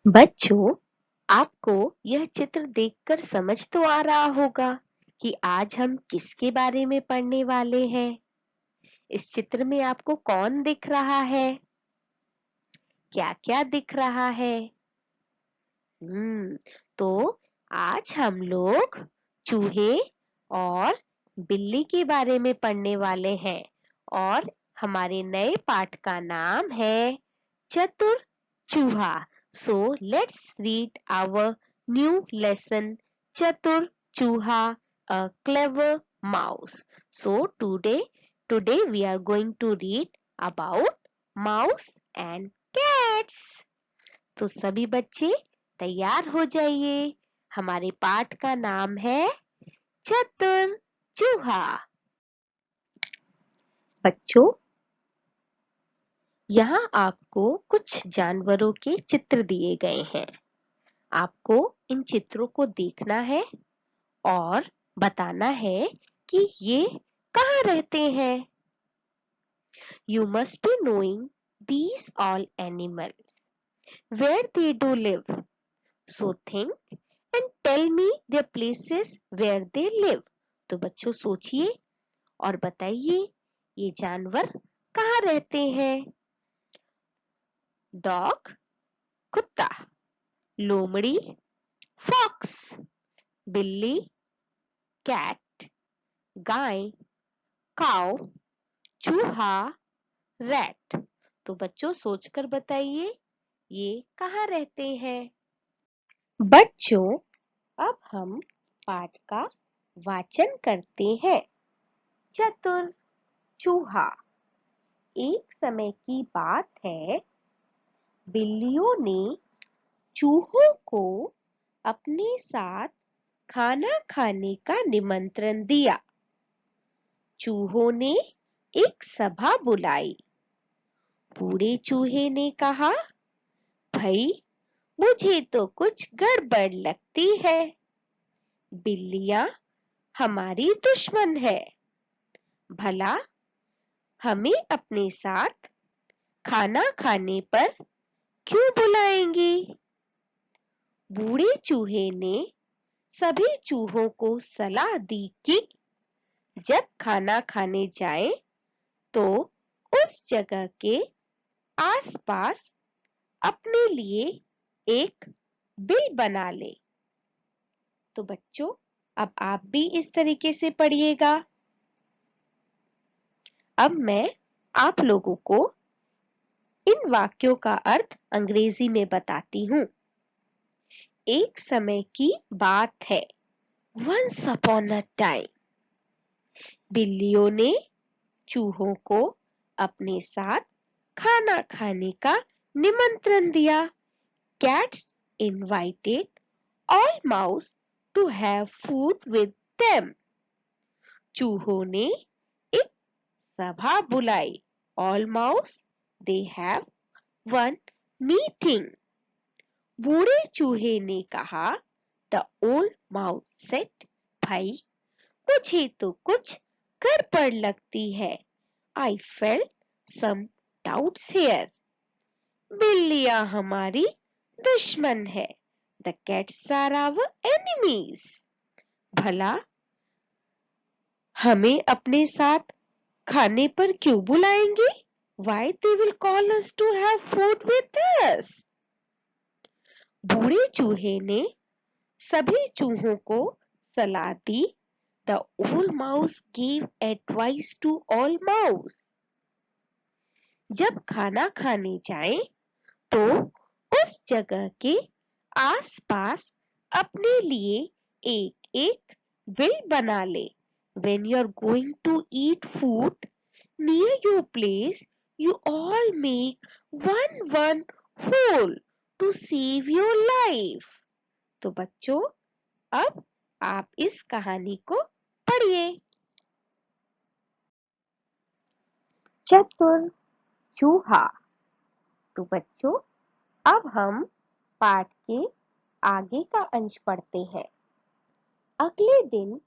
बच्चों, आपको यह चित्र देखकर समझ तो आ रहा होगा कि आज हम किसके बारे में पढ़ने वाले हैं। इस चित्र में आपको कौन दिख रहा है? क्या-क्या दिख रहा है? तो आज हम लोग चूहे और बिल्ली के बारे में पढ़ने वाले हैं और हमारे नए पाठ का नाम है चतुर चूहा। So let's read our new lesson, Chatur Chuha, a clever mouse. So today we are going to read about mouse and cats. तो सभी बच्चे तैयार हो जाइए। हमारे पाठ का नाम है चतुर चूहा। बच्चों, यहाँ आपको कुछ जानवरों के चित्र दिए गए हैं। आपको इन चित्रों को देखना है और बताना है कि ये कहाँ रहते हैं। You must be knowing these all animals, where they do live. So think and tell me their places where they live. तो बच्चों सोचिए और बताइए ये जानवर कहाँ रहते हैं। डॉग कुत्ता, लोमड़ी फॉक्स, बिल्ली कैट, गाय काऊ, चूहा रैट। तो बच्चों सोचकर बताइए ये कहाँ रहते हैं। बच्चों, अब हम पाठ का वाचन करते हैं। चतुर चूहा। एक समय की बात है, बिल्लियों ने चूहों को अपने साथ खाना खाने का निमंत्रण दिया। चूहों ने एक सभा बुलाई। बूढ़े चूहे ने कहा, भाई मुझे तो कुछ गड़बड़ लगती है। बिल्लियां हमारी दुश्मन है। भला हमें अपने साथ खाना खाने पर क्यों बुलाएंगी? बूढ़े चूहे ने सभी चूहों को सलाह दी कि जब खाना खाने जाएं तो उस जगह के आसपास अपने लिए एक बिल बना ले। तो बच्चों, अब आप भी इस तरीके से पढ़िएगा। अब मैं आप लोगों को इन वाक्यों का अर्थ अंग्रेजी में बताती हूँ। एक समय की बात है, Once upon a time, बिल्लियों ने चूहों को अपने साथ खाना खाने का निमंत्रण दिया। Cats invited all mouse to have food with them. चूहों ने एक सभा बुलाई। All mouse they have one meeting. बूढ़े चूहे ने कहा, The old mouse said, भाई मुझे तो कुछ गड़बड़ लगती है। I felt some doubts here. बिल्लियां हमारी दुश्मन है। The cats are our enemies. भला हमें अपने साथ खाने पर क्यों बुलाएंगे? Why they will call us to have food with us? बूढ़े चूहे ने सभी चूहों को सलाह दी। The old mouse gave advice to all mouse. जब खाना खाने जाएं तो उस जगह के आसपास अपने लिए एक एक बिल बना ले। When you are going to eat food near your place, you all make one hole to save your life. तो बच्चों, अब आप इस कहानी को पढ़िए। चतुर चूहा। तो बच्चों, अब हम पाठ के आगे का अंश पढ़ते हैं। अगले दिन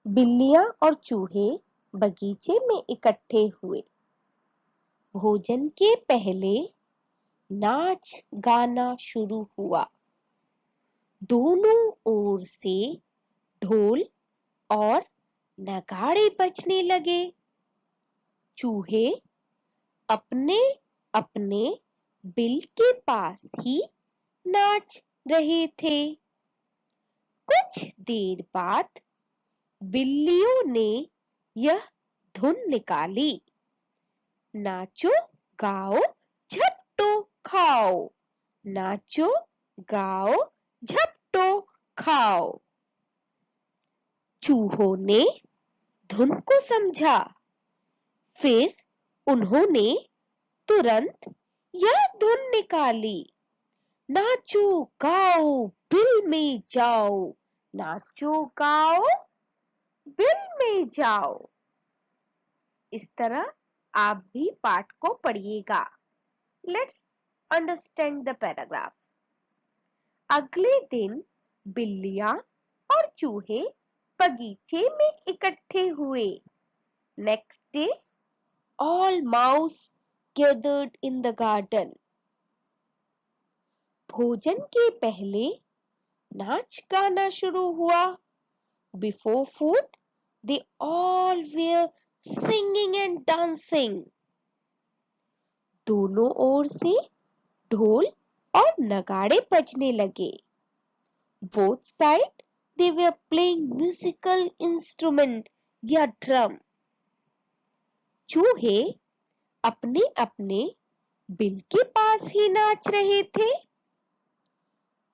बिल्लियां और चूहे बगीचे में इकट्ठे हुए। भोजन के पहले नाच गाना शुरू हुआ। दोनों ओर से ढोल और नगाड़े बजने लगे। चूहे अपने अपने बिल के पास ही नाच रहे थे। कुछ देर बाद बिल्लियों ने यह धुन निकाली, नाचो गाओ झपटो खाओ, नाचो गाओ झपटो खाओ। चूहों ने धुन को समझा, फिर उन्होंने तुरंत यह धुन निकाली, नाचो गाओ बिल में जाओ, नाचो गाओ बिल में जाओ। इस तरह आप भी पाठ को पढ़िएगा। Let's understand the paragraph. अगले दिन बिल्लियां और चूहे बगीचे में इकट्ठे हुए। Next day all mouse gathered in the garden. भोजन के पहले नाच गाना शुरू हुआ। Before food, they all were singing and dancing. दोनों ओर से ढोल और नगाड़े बजने लगे। Both sides, they were playing musical instrument या drum. चूहे अपने अपने बिल के पास ही नाच रहे थे।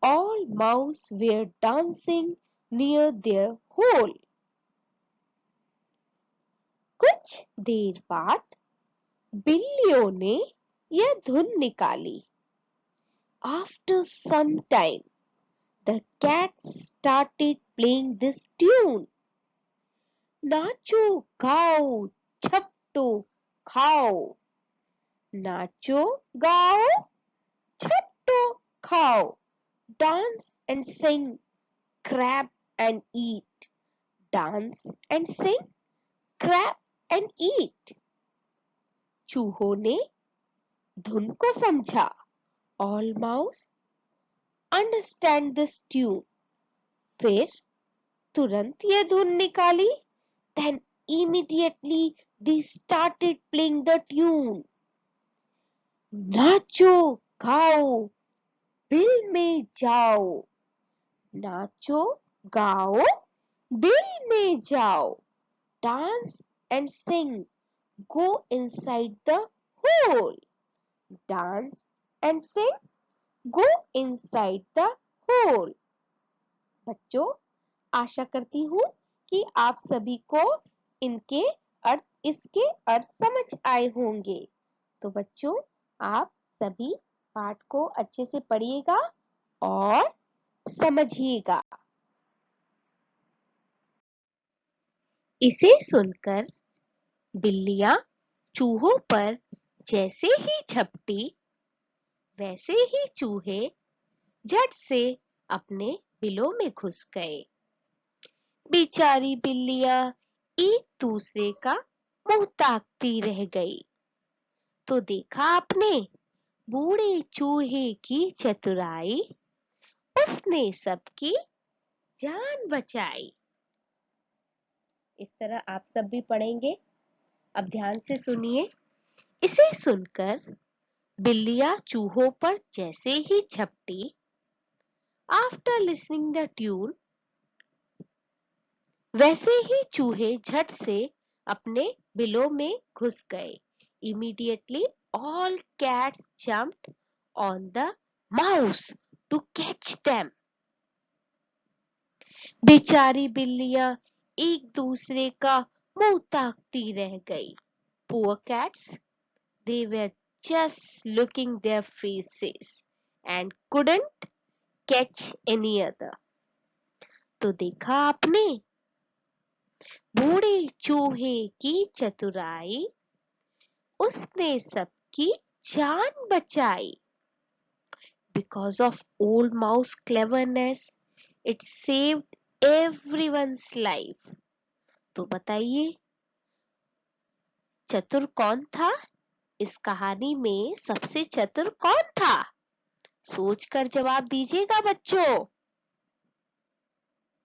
All mouse were dancing near their hole. कुछ देर बाद बिल्लियों ने यह धुन निकाली। After some time, the cats started playing this tune. नाचो गाओ झपटो खाओ, नाचो गाओ झपटो खाओ, dance and sing, grab and eat, dance and sing, grab and eat. चूहों ने धुन को समझा। All mouse understand this tune. फिर तुरंत यह धुन निकाली। Then immediately they started playing the tune. नाचो गाओ बिल में जाओ, नाचो गाओ बिल में जाओ, dance and sing, go inside the hole, dance and sing, go inside the hole. बच्चों, आशा करती हूँ कि आप सभी को इसके अर्थ समझ आए होंगे। तो बच्चों, आप सभी पाठ को अच्छे से पढ़िएगा और समझिएगा। इसे सुनकर बिल्लियां चूहों पर जैसे ही झपटी, वैसे ही चूहे झट से अपने बिलों में घुस गए। बेचारी बिल्लियां एक दूसरे का मुंह ताकती रह गई। तो देखा आपने बूढ़े चूहे की चतुराई, उसने सबकी जान बचाई। इस तरह आप सब भी पढ़ेंगे। अब ध्यान से सुनिए। इसे सुनकर बिल्लियां चूहों पर जैसे ही झपटी, आफ्टर लिसनिंग द ट्यून, वैसे ही चूहे झट से अपने बिलों में घुस गए। Immediately all cats jumped on the mouse to catch them. बेचारी बिल्लियां एक दूसरे का मुंह ताकती रह गई। Poor cats, they were just looking their faces and couldn't catch any other. तो देखा आपने बूढ़े चूहे की चतुराई, उसने सबकी जान बचाई। Because of old mouse cleverness, it saved everyone's life. तो बताइए चतुर कौन था? इस कहानी में सबसे चतुर कौन था? सोचकर जवाब दीजिएगा बच्चों।